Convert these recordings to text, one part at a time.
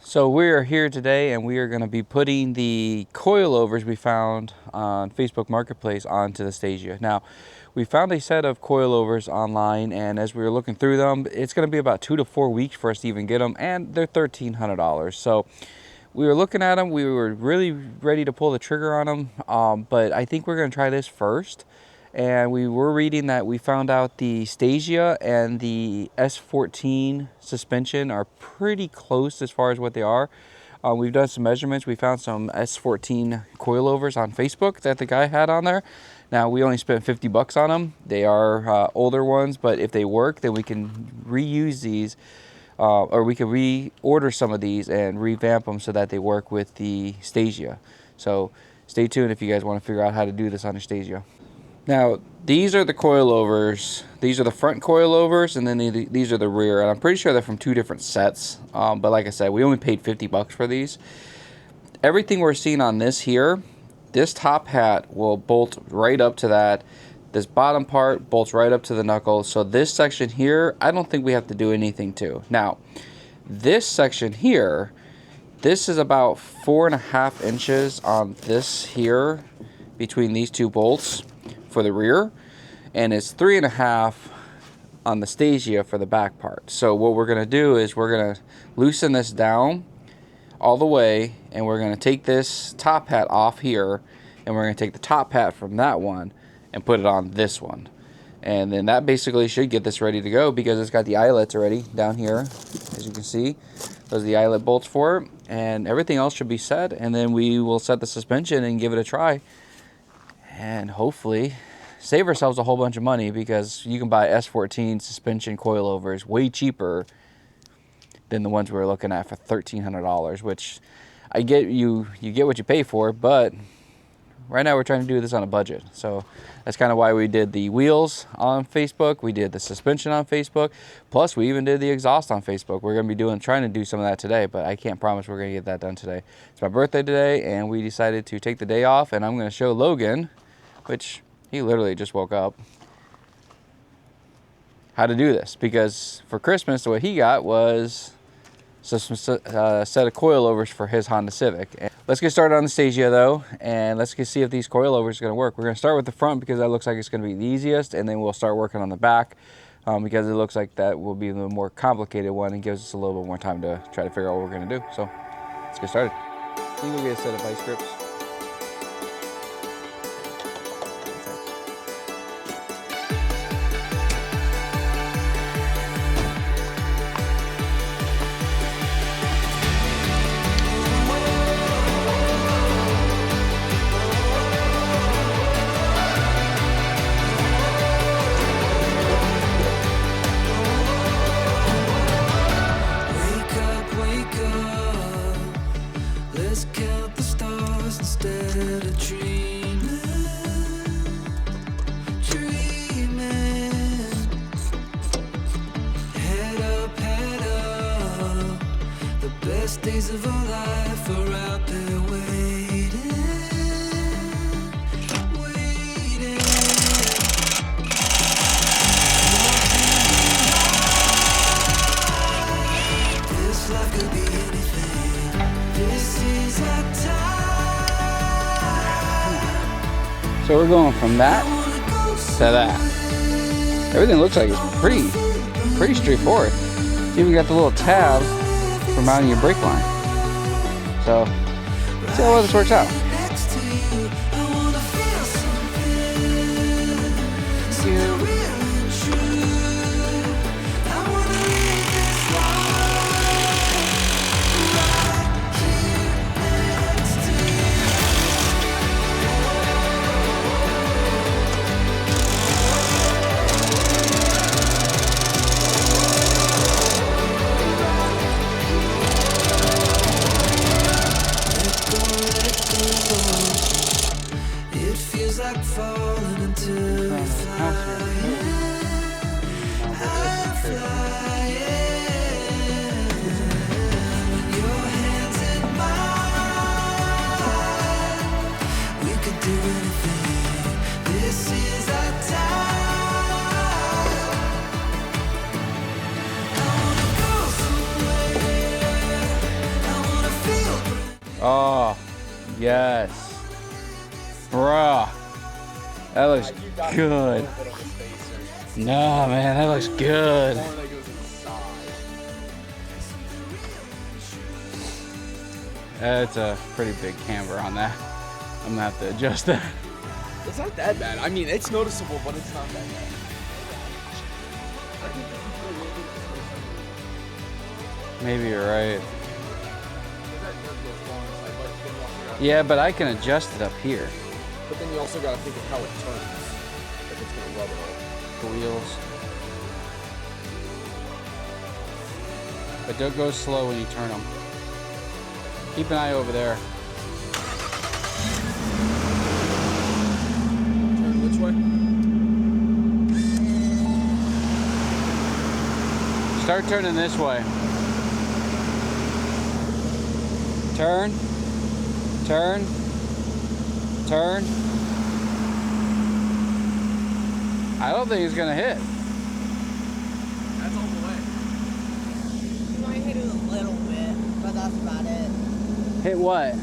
So we are here today and we are going to be putting the coilovers we found on Facebook Marketplace onto the Stagea. Now, we found a set of coilovers online, and as we were looking through them, it's going to be about 2 to 4 weeks for us to even get them, and they're $1,300. So we were looking at them, we were really ready to pull the trigger on them, but I think we're going to try this first. And we were reading that we found out the Stagea and the S14 suspension are pretty close as far as what they are. We've done some measurements. We found some S14 coilovers on Facebook that the guy had on there. Now, we only spent 50 bucks on them. They are older ones, but if they work, then we can reuse these, or we can reorder some of these and revamp them so that they work with the Stagea. So stay tuned if you guys want to figure out how to do this on the Stagea. Now, these are the coilovers. These are the front coilovers, and then these are the rear. And I'm pretty sure they're from two different sets. But like I said, we only paid 50 bucks for these. Everything we're seeing on this here, this top hat will bolt right up to that. This bottom part bolts right up to the knuckle. So this section here, I don't think we have to do anything to. Now, this section here, this is about 4.5 inches on this here between these two bolts for the rear, and it's 3.5 on the Stagea for the back part. So what we're going to do is we're going to loosen this down all the way, and we're going to take this top hat off here, and we're going to take the top hat from that one and put it on this one. And then that basically should get this ready to go, because it's got the eyelets already down here, as you can see. Those are the eyelet bolts for it, and everything else should be set. And then we will set the suspension and give it a try, and hopefully save ourselves a whole bunch of money, because you can buy S14 suspension coilovers way cheaper than the ones we were looking at for $1,300, which I get, you get what you pay for, but right now we're trying to do this on a budget. So that's kind of why we did the wheels on Facebook, we did the suspension on Facebook, plus we even did the exhaust on Facebook. We're going to be trying to do some of that today, but I can't promise we're going to get that done today. It's my birthday today, and we decided to take the day off, and I'm going to show Logan, which he literally just woke up, how to do this, because for Christmas what he got was a set of coilovers for his Honda Civic. Let's get started on the Stagea though, and let's see if these coilovers are going to work. We're going to start with the front because that looks like it's going to be the easiest, and then we'll start working on the back because it looks like that will be the more complicated one and gives us a little bit more time to try to figure out what we're going to do. So let's get started. Can you go get a set of vice grips? Days of our life are out there waiting. This life could be anything. This is our time. So we're going from that to that. Everything looks like it's pretty straightforward. You even got the little tab for mounting your brake line. So let's see how well this works out. Oh, yes. Bruh. That looks good. No, man, that looks good. That's a pretty big camber on that. I'm gonna have to adjust that. It's not that bad. I mean, it's noticeable, but it's not that bad. Maybe you're right. Yeah, but I can adjust it up here. But then you also gotta think of how it turns. If it's gonna rub it all. The wheels. But don't go slow when you turn them. Keep an eye over there. Turn which way? Start turning this way. Turn. Turn. Turn. I don't think it's gonna hit. That's all the way. You might hit it a little bit, but that's about it. Hit what?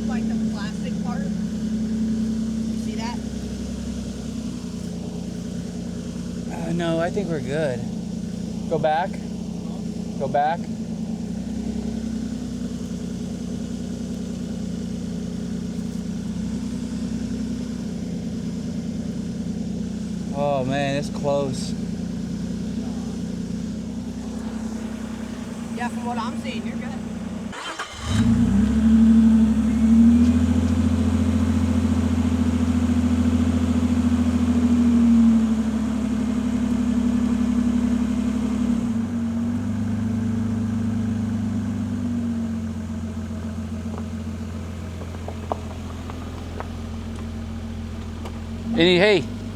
Like the plastic part. You see that? No, I think we're good. Go back. Go back. Oh man, it's close. Yeah, from what I'm seeing, you're good.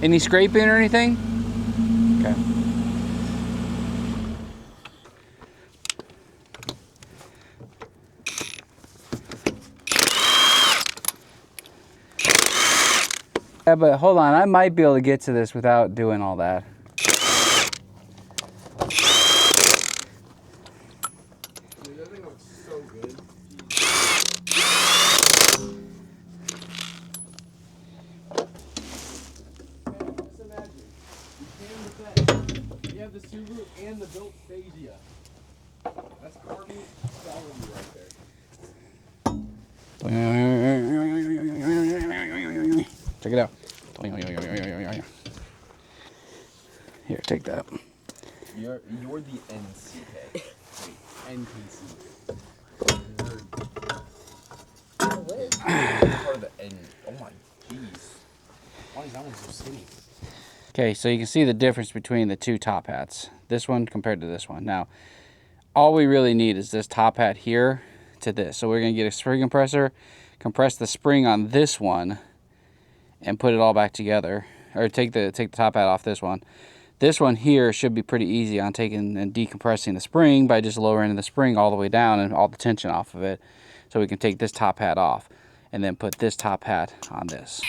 Any scraping or anything? Okay. Yeah, but hold on, I might be able to get to this without doing all that. Dude, that thing looks so good. Just imagine, you came with that. You have the Subaru and the built Stagea. That's Army salary right there. Check it out. Here, take that. You're the NCK. NPC. Part of the N. Oh my jeez. Why is that one so skinny? Okay, so you can see the difference between the two top hats. This one compared to this one. Now, all we really need is this top hat here to this. So we're gonna get a spring compressor, compress the spring on this one, and put it all back together. Or take the top hat off this one. This one here should be pretty easy on taking and decompressing the spring by just lowering the spring all the way down and all the tension off of it. So we can take this top hat off and then put this top hat on this.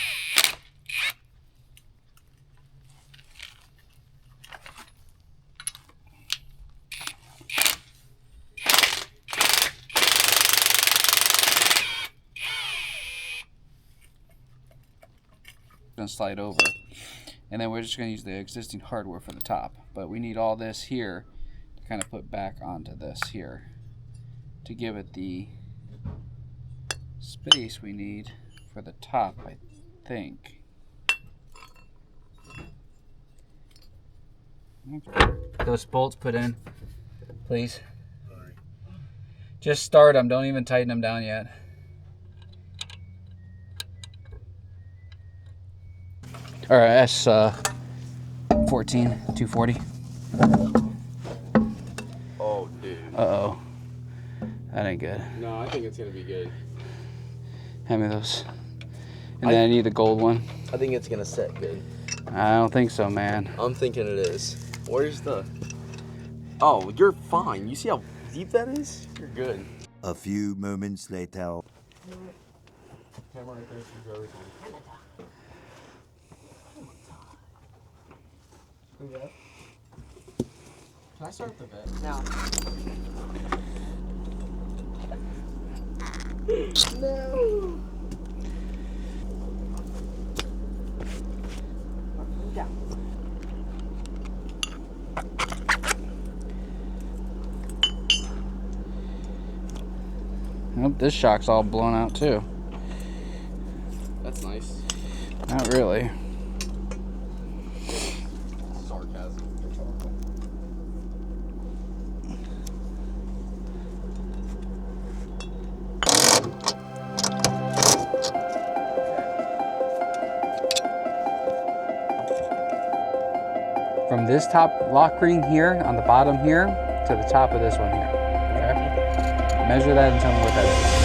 Gonna slide over, and then we're just gonna use the existing hardware for the top, but we need all this here to kind of put back onto this here to give it the space we need for the top, I think. Those bolts put in, please. Just start them, don't even tighten them down yet. All right, S14 240. Oh, dude. Uh-oh. That ain't good. No, I think it's gonna be good. Hand me those. And then I need the gold one. I think it's gonna set good. I don't think so, man. I'm thinking it is. Where's the... Oh, you're fine. You see how deep that is? You're good. A few moments later. Camera right there, she's everything. Can I start the bed? No. No. Down. Nope, this shock's all blown out too. That's nice. Not really. Sarcasm. From this top lock ring here on the bottom here to the top of this one here. Okay? Measure that and tell me what that is.